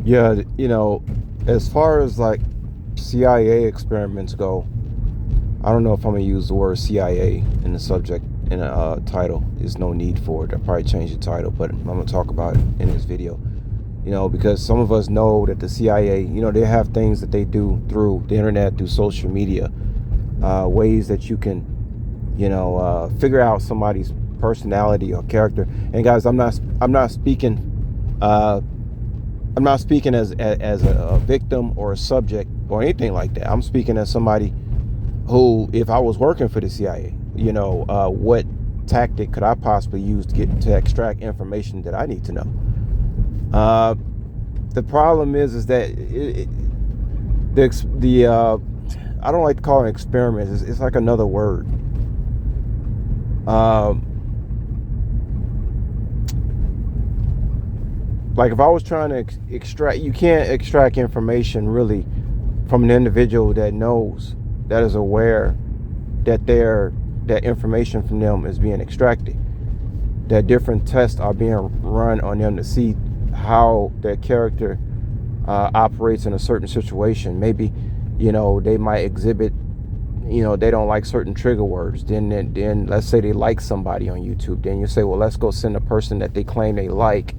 Yeah, as far as like CIA experiments go, I don't know if I'm gonna use the word CIA in the subject in a title. There's no need for it. I'll probably change the title, but I'm gonna talk about it in this video. Because some of us know that the CIA, they have things that they do through the internet, through social media, ways that you can, figure out somebody's personality or character. And guys, I'm not speaking, I'm not speaking as a victim or a subject or anything like that. I'm speaking as somebody who, if I was working for the CIA, what tactic could I possibly use to extract information that I need to know? The problem is that the I don't like to call it experiments. It's like another word. Um, like if I was trying to extract, you can't extract information really from an individual that knows, that is aware that that information from them is being extracted, that different tests are being run on them to see how their character operates in a certain situation. Maybe they might exhibit, they don't like certain trigger words. Then let's say they like somebody on YouTube. Then you say, well, let's go send a person that they claim they like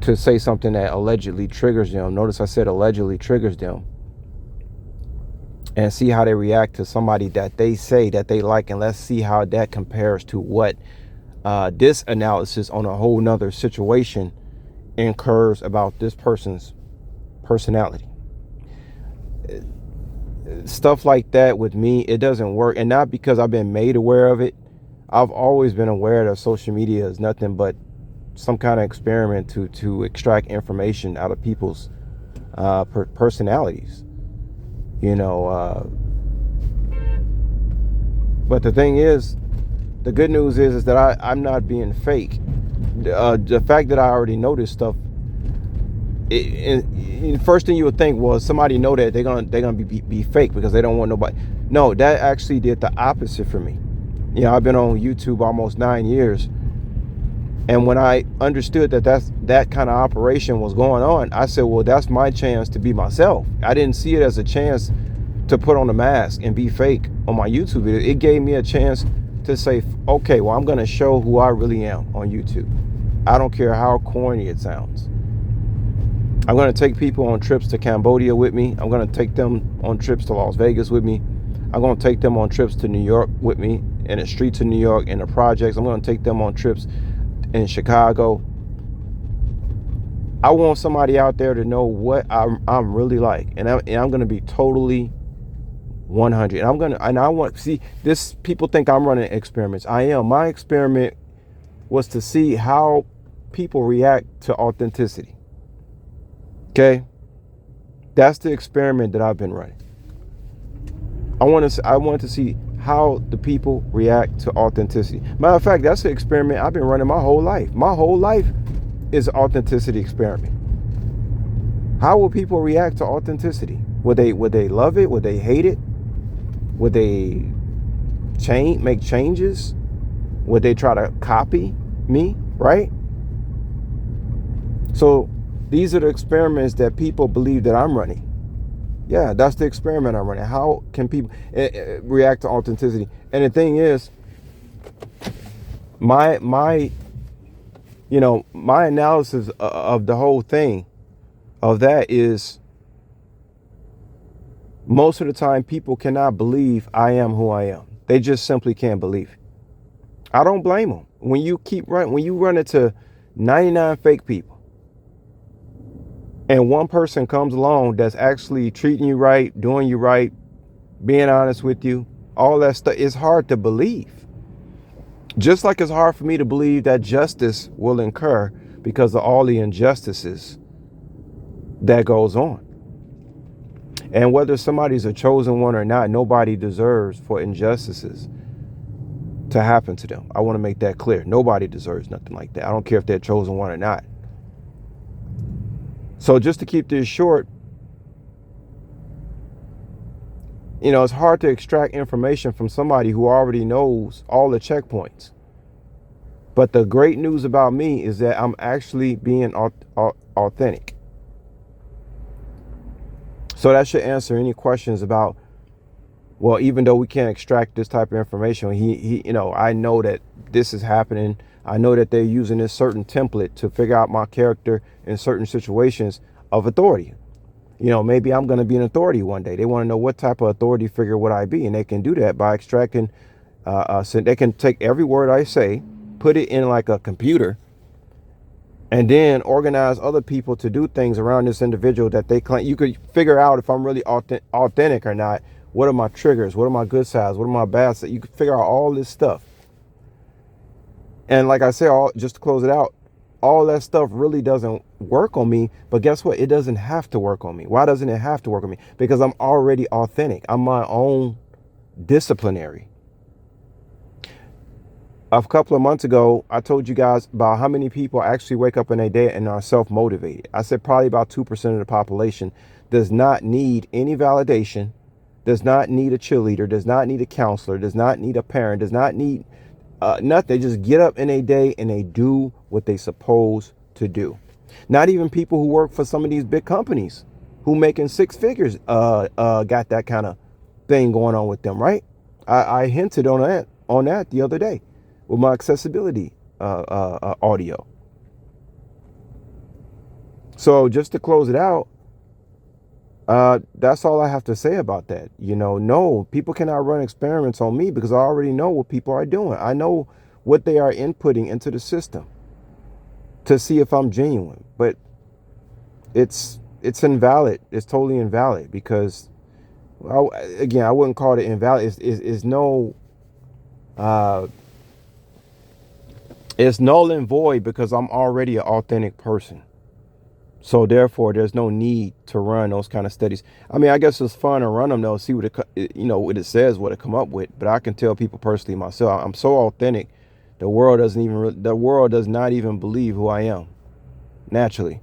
to say something that allegedly triggers them. Notice I said allegedly triggers them. And see how they react to somebody that they say that they like, and let's see how that compares to what this analysis on a whole nother situation incurs about this person's personality. Stuff like that with me, it doesn't work. And not because I've been made aware of it. I've always been aware that social media is nothing but some kind of experiment to extract information out of people's personalities. But the thing is, the good news is that I'm not being fake. The fact that I already know this stuff, first thing you would think was somebody know that they're gonna be fake because they don't want nobody. No, that actually did the opposite for me. I've been on YouTube almost 9 years, and when I understood that kind of operation was going on, I said, well, that's my chance to be myself. I didn't see it as a chance to put on a mask and be fake on my YouTube video. It gave me a chance to say, okay, well, I'm going to show who I really am on YouTube. I don't care how corny it sounds. I'm going to take people on trips to Cambodia with me. I'm going to take them on trips to Las Vegas with me. I'm going to take them on trips to New York with me, in the streets of New York, in the projects. I'm going to take them on trips in Chicago. I want somebody out there to know what I'm really like, and I'm going to be totally 100. And I want see this. People think I'm running experiments. I am. My experiment was to see how people react to authenticity. Okay, that's the experiment that I've been running. I wanted to see how the people react to authenticity. Matter of fact, that's the experiment I've been running my whole life. My whole life is an authenticity experiment. How will people react to authenticity? Would they love it? Would they hate it? Would they make changes? Would they try to copy me? Right? So these are the experiments that people believe that I'm running. Yeah, that's the experiment I'm running. How can people react to authenticity? And the thing is, my analysis of the whole thing of that is, most of the time people cannot believe I am who I am. They just simply can't believe it. I don't blame them. When you run into 99 fake people, and one person comes along that's actually treating you right, doing you right, being honest with you, all that stuff, it's hard to believe. Just like it's hard for me to believe that justice will incur because of all the injustices that goes on. And whether somebody's a chosen one or not, nobody deserves for injustices to happen to them. I want to make that clear. Nobody deserves nothing like that. I don't care if they're chosen one or not. So just to keep this short, it's hard to extract information from somebody who already knows all the checkpoints. But the great news about me is that I'm actually being authentic. So that should answer any questions about, well, even though we can't extract this type of information, I know that this is happening. I know that they're using this certain template to figure out my character in certain situations of authority. Maybe I'm going to be an authority one day. They want to know what type of authority figure would I be, and they can do that by extracting. So they can take every word I say, put it in like a computer, and then organize other people to do things around this individual that they claim. You could figure out if I'm really authentic or not. What are my triggers? What are my good sides? What are my bad sides? You could figure out all this stuff. And like I said, just to close it out, all that stuff really doesn't work on me. But guess what? It doesn't have to work on me. Why doesn't it have to work on me? Because I'm already authentic. I'm my own disciplinary. A couple of months ago, I told you guys about how many people actually wake up in a day and are self-motivated. I said probably about 2% of the population does not need any validation, does not need a cheerleader, does not need a counselor, does not need a parent, does not need nothing. They just get up in a day and they do what they supposed to do. Not even people who work for some of these big companies who making six figures got that kind of thing going on with them, right? I hinted on that the other day with my accessibility audio. So just to close it out, that's all I have to say about that. No, people cannot run experiments on me because I already know what people are doing. I know what they are inputting into the system to see if I'm genuine. But it's invalid. It's totally invalid because, again, I wouldn't call it invalid. It's no... it's null and void because I'm already an authentic person. So therefore, there's no need to run those kind of studies. I mean, I guess it's fun to run them though, see what it says, what it come up with. But I can tell people personally myself, I'm so authentic, the world does not even believe who I am naturally.